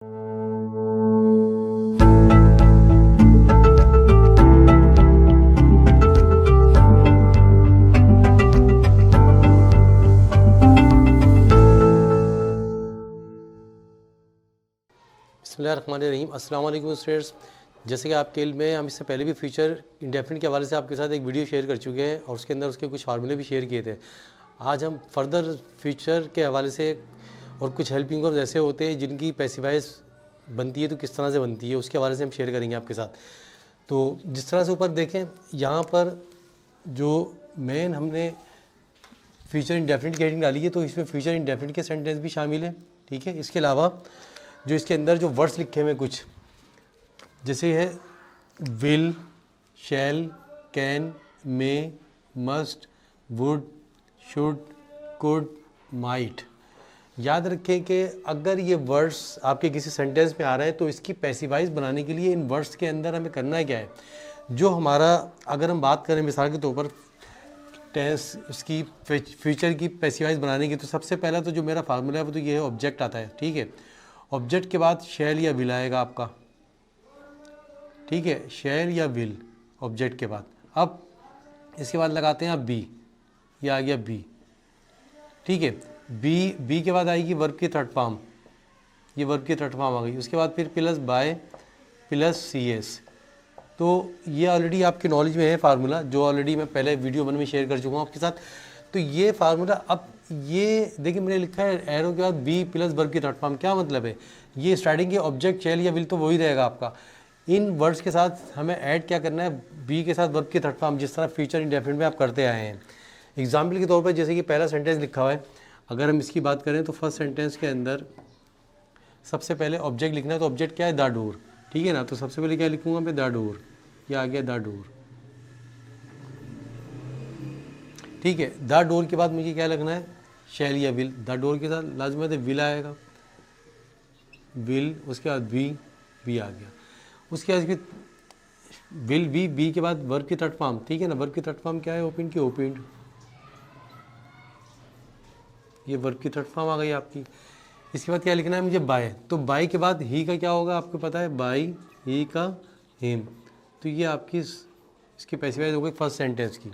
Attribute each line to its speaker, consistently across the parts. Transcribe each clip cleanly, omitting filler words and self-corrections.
Speaker 1: बिस्मिल्लाहिर्रहमानिर्रहीम। अस्सलाम वालेकुम स्टूडेंट्स। जैसे कि आपके इल्म में हम इससे पहले भी फ्यूचर इंडेफिनिट के हवाले से आपके साथ एक वीडियो शेयर कर चुके हैं और उसके अंदर उसके कुछ फार्मूले भी शेयर किए थे। आज हम फर्दर फ्यूचर के हवाले से और कुछ हेल्पिंग वर्ब्स ऐसे होते हैं जिनकी पैसिवाइज बनती है तो किस तरह से बनती है उसके हवाले से हम शेयर करेंगे आपके साथ। तो जिस तरह से ऊपर देखें, यहाँ पर जो मेन हमने फ्यूचर इंडेफिनिट की हेडिंग डाली है तो इसमें फ्यूचर इंडेफिनिट के सेंटेंस भी शामिल है। ठीक है, इसके अलावा जो इसके अंदर जो वर्ड्स लिखे हुए कुछ जैसे है will, shall, can, may, must, would, should, could, might. याद रखें कि अगर ये वर्ड्स आपके किसी सेंटेंस में आ रहे हैं तो इसकी पैसिवाइज बनाने के लिए इन वर्ड्स के अंदर हमें करना क्या है, जो हमारा अगर हम बात करें मिसाल के तौर पर टेंस इसकी फ्यूचर की पैसिवाइज बनाने की, तो सबसे पहला तो जो मेरा फार्मूला है वो तो ये है ऑब्जेक्ट आता है। ठीक है, ऑब्जेक्ट के बाद शैल या विल आएगा आपका। ठीक है, शैल या विल ऑब्जेक्ट के बाद। अब इसके बाद लगाते हैं आप बी, ये आ गया बी। ठीक है, बी के बाद आएगी वर्ब की थर्ड फॉर्म, ये वर्ब की थर्ड फॉर्म आ गई। उसके बाद फिर plus by plus C S. तो ये ऑलरेडी आपकी नॉलेज में है फार्मूला, जो ऑलरेडी मैं पहले वीडियो 1 में शेयर कर चुका हूँ आपके साथ। तो ये फार्मूला, अब ये देखिए मैंने लिखा है एरो के बाद बी प्लस वर्ब की थर्ड फॉर्म। क्या मतलब है, ये स्टार्टिंग के ऑब्जेक्ट शैल या विल तो वही रहेगा आपका। इन वर्ड्स के साथ हमें ऐड क्या करना है, बी के साथ वर्ब की थर्ड फॉर्म, जिस तरह फ्यूचर इंडेफिनिट में आप करते आए हैं। एग्जाम्पल के तौर पर जैसे कि पहला सेंटेंस लिखा हुआ है, अगर हम इसकी बात करें तो फर्स्ट सेंटेंस के अंदर सबसे पहले ऑब्जेक्ट लिखना है। तो ऑब्जेक्ट क्या है, द डोर। ठीक है ना, तो सबसे पहले क्या लिखूंगा मैं, द डोर। ये आ गया द डोर। ठीक है, द डोर के बाद मुझे क्या लगना है, शैल या विल। द डोर के साथ लाजमी है विल आएगा, विल। उसके बाद बी आ गया। उसके बाद फिर विल बी के बाद वर्ब की थर्ड फॉर्म। ठीक है ना, वर्ब की थर्ड फॉर्म क्या है, ओपन की ओपन। ये वर्ब की थर्ड फॉर्म आ गई आपकी। इसके बाद क्या लिखना है मुझे, बाय। तो बाय के बाद ही का क्या होगा आपको पता है, बाय ही का हिम। तो ये आपकी इसकी पैसिवाइज हो गई फर्स्ट सेंटेंस की।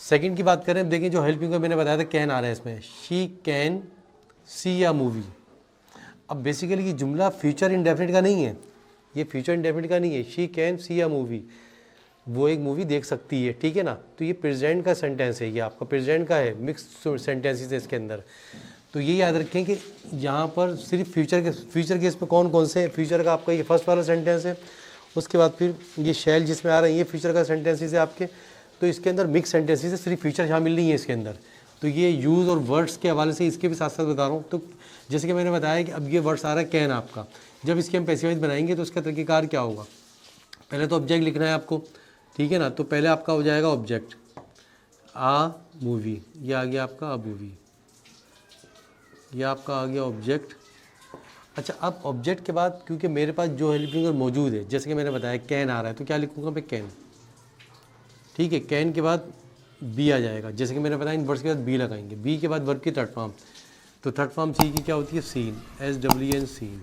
Speaker 1: सेकंड की बात करें, देखिए जो हेल्पिंग का मैंने बताया था कैन आ रहा है इसमें, शी कैन सी या मूवी। अब बेसिकली ये जुमला फ्यूचर इंडेफिनिट का नहीं है, ये फ्यूचर इंडेफिनिट का नहीं है। शी कैन सी या मूवी, वो एक मूवी देख सकती है। ठीक है ना, तो ये प्रेजेंट का सेंटेंस है, ये आपका प्रेजेंट का है, मिक्स सेंटेंसेस है इसके अंदर। तो ये याद रखें कि यहाँ पर सिर्फ फ्यूचर के इसमें कौन कौन से, फ्यूचर का आपका ये फर्स्ट वाला सेंटेंस है। उसके बाद फिर ये शैल जिसमें आ रहा है ये फ्यूचर का सेंटेंसेस है आपके। तो इसके अंदर मिक्स सेंटेंसेस है, सिर्फ फ्यूचर शामिल नहीं है इसके अंदर। तो ये यूज़ और वर्ड्स के हवाले से इसके भी साथ साथ बता रहा हूँ। तो जैसे कि मैंने बताया कि अब ये वर्ड्स आ रहा है कैन आपका, जब इसके हम पैसिवाइज बनाएंगे तो उसका तरीक़ेकार क्या होगा, पहले तो ऑब्जेक्ट लिखना है आपको। ठीक है ना, तो पहले आपका हो जाएगा ऑब्जेक्ट आ मूवी, ये आ गया आपका आ मूवी, ये आपका आ गया ऑब्जेक्ट। अच्छा, अब ऑब्जेक्ट के बाद क्योंकि मेरे पास जो हेल्पिंग वर्ब मौजूद है, जैसे कि मैंने बताया कैन आ रहा है, तो क्या लिखूँगा मैं, कैन। ठीक है, कैन के बाद बी आ जाएगा, जैसे कि मैंने बताया इन वर्ड्स के बाद बी लगाएंगे। बी के बाद वर्ब की थर्ड फॉर्म, तो थर्ड फॉर्म सी की क्या होती है, सीन, SWN सीन,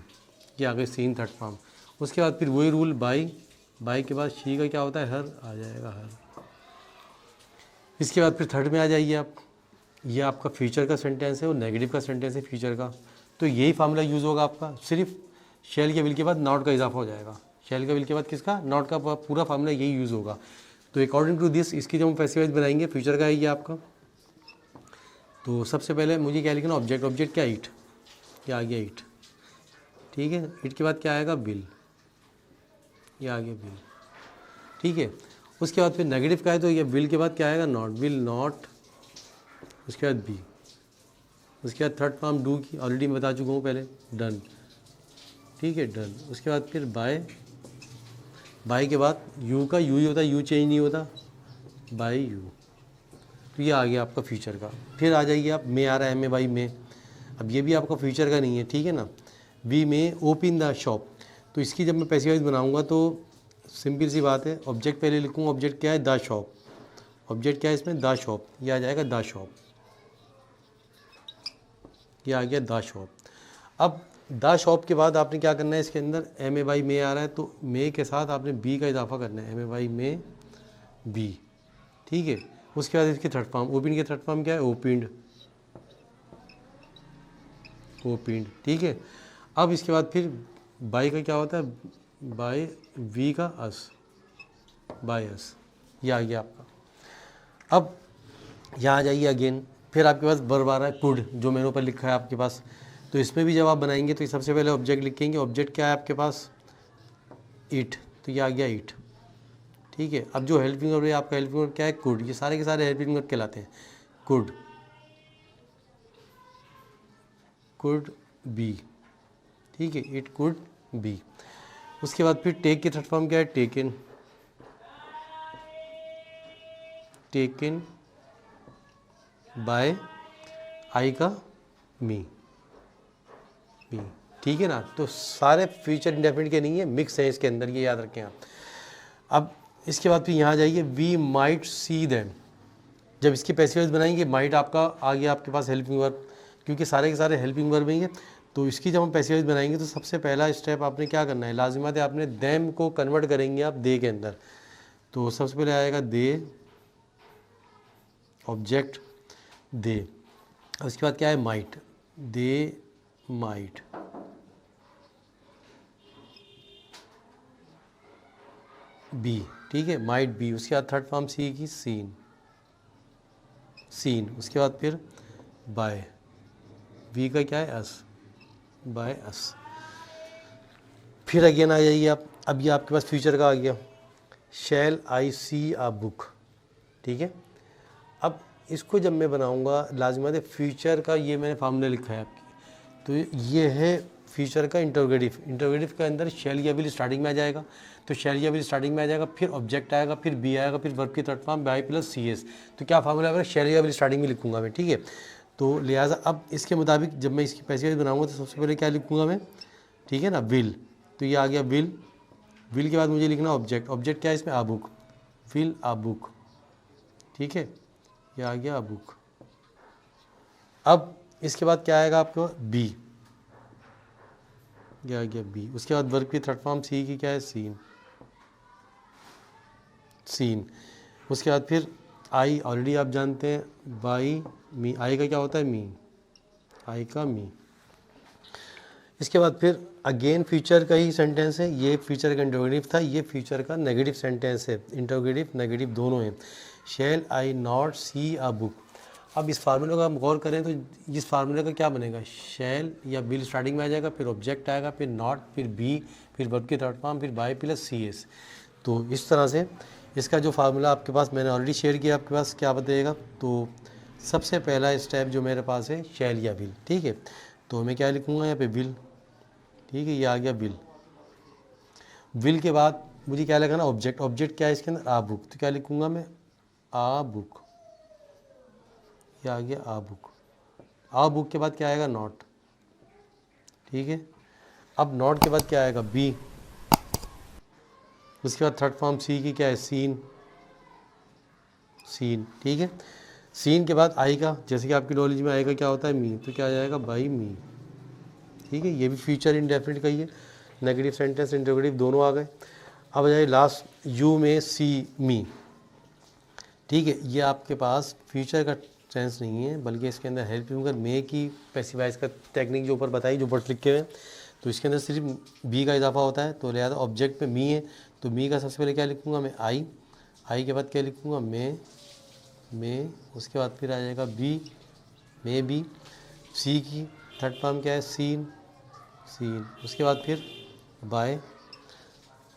Speaker 1: ये आ गई सीन थर्ड फॉर्म। उसके बाद फिर वही रूल बाई के बाद शी का क्या होता है, हर आ जाएगा, हर। इसके बाद फिर थर्ड में आ जाइए आप, ये आपका फ्यूचर का सेंटेंस है और नेगेटिव का सेंटेंस है फ्यूचर का। तो यही फार्मूला यूज़ होगा आपका, सिर्फ शैल के विल के बाद नॉट का इजाफा हो जाएगा। शैल के विल के बाद किसका, नॉट का पूरा फार्मूला यही यूज़ होगा। तो अकॉर्डिंग टू दिस इसकी जब हम पैसिवाइज बनाएंगे, फ्यूचर का है ये आपका। तो सबसे पहले मुझे क्या लिखना, ऑब्जेक्ट क्या, ईट, ये आ गया ईट। ठीक है, ईट के बाद क्या आएगा, बिल, ये आ गया बिल। ठीक है, उसके बाद फिर नेगेटिव का है तो ये विल के बाद क्या आएगा, नॉट, विल नॉट। उसके बाद बी, उसके बाद थर्ड फॉर्म डू की ऑलरेडी मैं बता चुका हूँ पहले, डन। ठीक है, डन। उसके बाद फिर बाय के बाद यू का यू ही होता है, यू चेंज नहीं होता, बाय यू। तो ये आ गया आपका फ्यूचर का। फिर आ जाइए आप, मे आ रहा है, मे बाई मे। अब ये भी आपका फ्यूचर का नहीं है। ठीक है ना, we may open the shop. तो इसकी जब मैं पैसिवाइज बनाऊंगा तो सिंपल सी बात है, ऑब्जेक्ट पहले लिखूँगा, ऑब्जेक्ट क्या है, द शॉप। ऑब्जेक्ट क्या है इसमें, द शॉप, ये आ जाएगा द शॉप, ये आ गया द शॉप। अब द शॉप के बाद आपने क्या करना है, इसके अंदर एम ए बाई मे आ रहा है तो मे के साथ आपने बी का इजाफा करना है, M A Y may be, ठीक है। उसके बाद इसकी थर्ड फॉर्म, ओपिन की थर्ड फॉर्म क्या है, ओपिंड, ओपिंड, ठीक है। अब इसके बाद फिर बाई का क्या होता है, बाय वी का अस, बाय अस, ये आ गया आपका। अब यहाँ आ जाइए अगेन, फिर आपके पास वर्ब आ रहा है कुड, जो मैंने ऊपर लिखा है आपके पास। तो इसमें भी जब आप बनाएंगे तो सबसे पहले ऑब्जेक्ट लिखेंगे, ऑब्जेक्ट क्या है आपके पास, इट, तो ये आ गया इट, ठीक है। अब जो हेल्पिंग वर्ब है आपका, हेल्पिंग वर्ब क्या है, कुड, ये सारे के सारे हेल्पिंग वर्ब कहलाते हैं, कुड, कुड बी, ठीक है, इट कुड बी। उसके बाद फिर टेक की थर्ड फॉर्म क्या है, टेकन, टेकन बाय आई का मी, मी, ठीक है ना। तो सारे फ्यूचर इंडेफिनिट के नहीं है, मिक्स है इसके अंदर, ये याद रखें आप। अब इसके बाद फिर यहाँ जाइए, वी माइट सी देम, जब इसकी पैसिव वॉइस बनाएंगे, माइट आपका आ गया आपके पास हेल्पिंग वर्ब, क्योंकि सारे के सारे हेल्पिंग वर्ब ही हैं। तो इसकी जब हम पैसिव वॉइस बनाएंगे तो सबसे पहला स्टेप आपने क्या करना है, लाजिमत है आपने देम को कन्वर्ट करेंगे आप दे के अंदर। तो सबसे पहले आएगा दे, ऑब्जेक्ट दे, उसके बाद क्या है, माइट, दे माइट, बी, ठीक है, माइट बी। उसके बाद थर्ड फॉर्म सी की, सीन, सीन। उसके बाद फिर बाय, वी का क्या है, अस, बाय अस। फिर अगेन आ जाइए आप, अब ये आपके पास फ्यूचर का आ गया, शैल आई सी आ बुक, ठीक है। अब इसको जब मैं बनाऊंगा, लाजिमत है फ्यूचर का ये मैंने फार्मूला लिखा है आपकी, तो ये है फ्यूचर का इंटरोगेटिव, इंटरोगेटिव के अंदर शैल या विल स्टार्टिंग में आ जाएगा, तो शैल या विल स्टार्टिंग में आ जाएगा, फिर ऑब्जेक्ट आएगा, फिर बी आएगा, फिर वर्ब की third form by plus C S. तो क्या फार्मूला आएगा, शैल या विल स्टार्टिंग में लिखूंगा मैं, ठीक है। तो लिहाजा अब इसके मुताबिक जब मैं इसकी पैसिव वॉइस बनाऊंगा तो सबसे पहले क्या लिखूंगा मैं, ठीक है ना, विल, तो ये आ गया विल, विल के बाद मुझे लिखना ऑब्जेक्ट, ऑब्जेक्ट क्या है इसमें, आ बुक, विल आ बुक, ठीक है, ये आ गया आ बुक। अब इसके बाद क्या आएगा आपको, बी, ये आ गया बी। उसके बाद वर्ब की थर्ड फॉर्म सी की क्या है, सीन, सीन। उसके बाद फिर आई, ऑलरेडी आप जानते हैं, बाई मी, आई का क्या होता है, मी, आई का मी। इसके बाद फिर अगेन फ्यूचर का ही सेंटेंस है, ये फ्यूचर का इंटरोगेटिव था, ये फ्यूचर का नेगेटिव सेंटेंस है, इंटरोगेटिव नेगेटिव दोनों हैं। शैल आई नॉट सी अ बुक। अब इस फार्मूले का हम गौर करें तो इस फार्मूले का क्या बनेगा, शैल या विल स्टार्टिंग में आ जाएगा, फिर ऑब्जेक्ट आएगा, फिर नॉट, फिर बी, फिर वर्ब की थर्ड फॉर्म, फिर बाय प्लस सी एस। तो इस तरह से इसका जो फार्मूला आपके पास मैंने ऑलरेडी शेयर किया, आपके पास क्या बताएगा। तो सबसे पहला स्टेप जो मेरे पास है, शैल या विल, ठीक है। तो मैं क्या लिखूँगा यहाँ पे, विल, ठीक है, ये आ गया विल। विल के बाद मुझे क्या लगाना, ऑब्जेक्ट, ऑब्जेक्ट क्या है इसके अंदर, आ बुक, तो क्या लिखूँगा मैं, आ बुक, ये आ गया आ बुक। आ बुक के बाद क्या आएगा, नॉट, ठीक है। अब नॉट के बाद क्या आएगा, बी, उसके बाद थर्ड फॉर्म सी की क्या है, सीन, सीन, ठीक है। सीन के बाद आई का, जैसे कि आपकी नॉलेज में आएगा क्या होता है, मी, तो क्या आ जाएगा, बाई मी, ठीक है। ये भी फ्यूचर इंडेफिनिट का ही है, नेगेटिव सेंटेंस इंटरोगेटिव दोनों आ गए। अब आ जाए लास्ट, यू में सी मी, ठीक है। ये आपके पास फ्यूचर का सेंस नहीं है, बल्कि इसके अंदर हेल्पिंग वर्ब मे की पैसिवाइज का टेक्निक जो ऊपर बताई, जो वर्ड लिखे हुए हैं, तो इसके अंदर सिर्फ बी का इजाफा होता है। तो लिहाजा ऑब्जेक्ट में मी है, तो मी का सबसे पहले क्या लिखूँगा मैं, आई, आई के बाद क्या लिखूँगा, मे, उसके बाद फिर आ जाएगा बी, मे बी। सी की थर्ड फॉर्म क्या है, सीन, सीन। उसके बाद फिर बाय,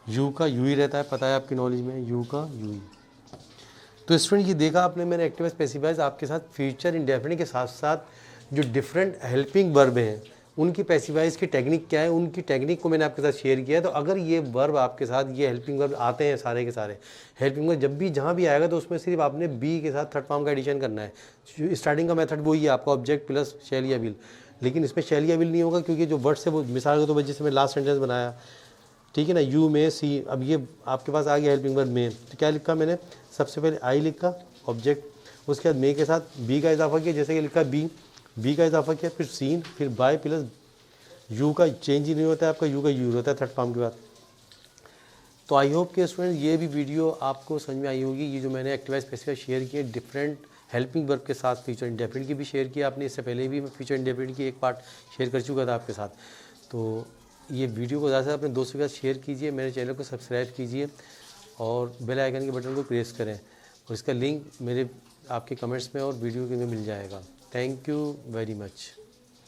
Speaker 1: यू का यू ही रहता है, पता है आपकी नॉलेज में, यू का यू ही। तो स्टूडेंट ये देखा आपने, मैंने एक्टिव स्पेसिफाइज आपके साथ फ्यूचर इंडेफिनिट के साथ साथ जो डिफरेंट हेल्पिंग वर्ब हैं उनकी स्पेसिफाइज की टेक्निक क्या है, उनकी टेक्निक को मैंने आपके साथ शेयर किया है। तो अगर ये वर्ब आपके साथ, ये हेल्पिंग वर्ब आते हैं सारे के सारे, हेल्पिंग वर्ब जब भी जहाँ भी आएगा तो उसमें सिर्फ आपने बी के साथ थर्ड फॉर्म का एडिशन करना है। स्टार्टिंग का मेथड वही है आपका, ऑब्जेक्ट प्लस शैल या विल, लेकिन इसमें शैल या विल नहीं होगा क्योंकि जो वर्ड्स है वो मिसाल के तौर पर जैसे मैं लास्ट सेंटेंस बनाया, ठीक है ना, यू में सी, अब ये आपके पास आ गया हेल्पिंग वर्ब में, तो क्या लिखा मैंने, सबसे पहले आई लिखा ऑब्जेक्ट, उसके बाद मे के साथ बी का इजाफा किया, जैसे कि लिखा बी, बी का इजाफा किया, फिर सीन, फिर बाय प्लस यू का चेंज ही नहीं होता है, आपका यू का यूज़ होता है थर्ड फॉर्म के बाद। तो आई होप कि स्टूडेंट ये भी वीडियो आपको समझ में आई होगी। ये जो मैंने एक्टिवा स्पेसिफाई शेयर किए डिफरेंट हेल्पिंग वर्ब के साथ, फ्यूचर इंडेफिनिट की भी शेयर किया आपने, इससे पहले भी मैं फ्यूचर इंडेफिनिट की एक पार्ट शेयर कर चुका था आपके साथ। तो ये वीडियो को ज़्यादा से अपने दोस्तों के साथ शेयर कीजिए, मेरे चैनल को सब्सक्राइब कीजिए और बेल आइकन के बटन को प्रेस करें, और इसका लिंक मेरे आपके कमेंट्स में और वीडियो के में मिल जाएगा। Thank you very much.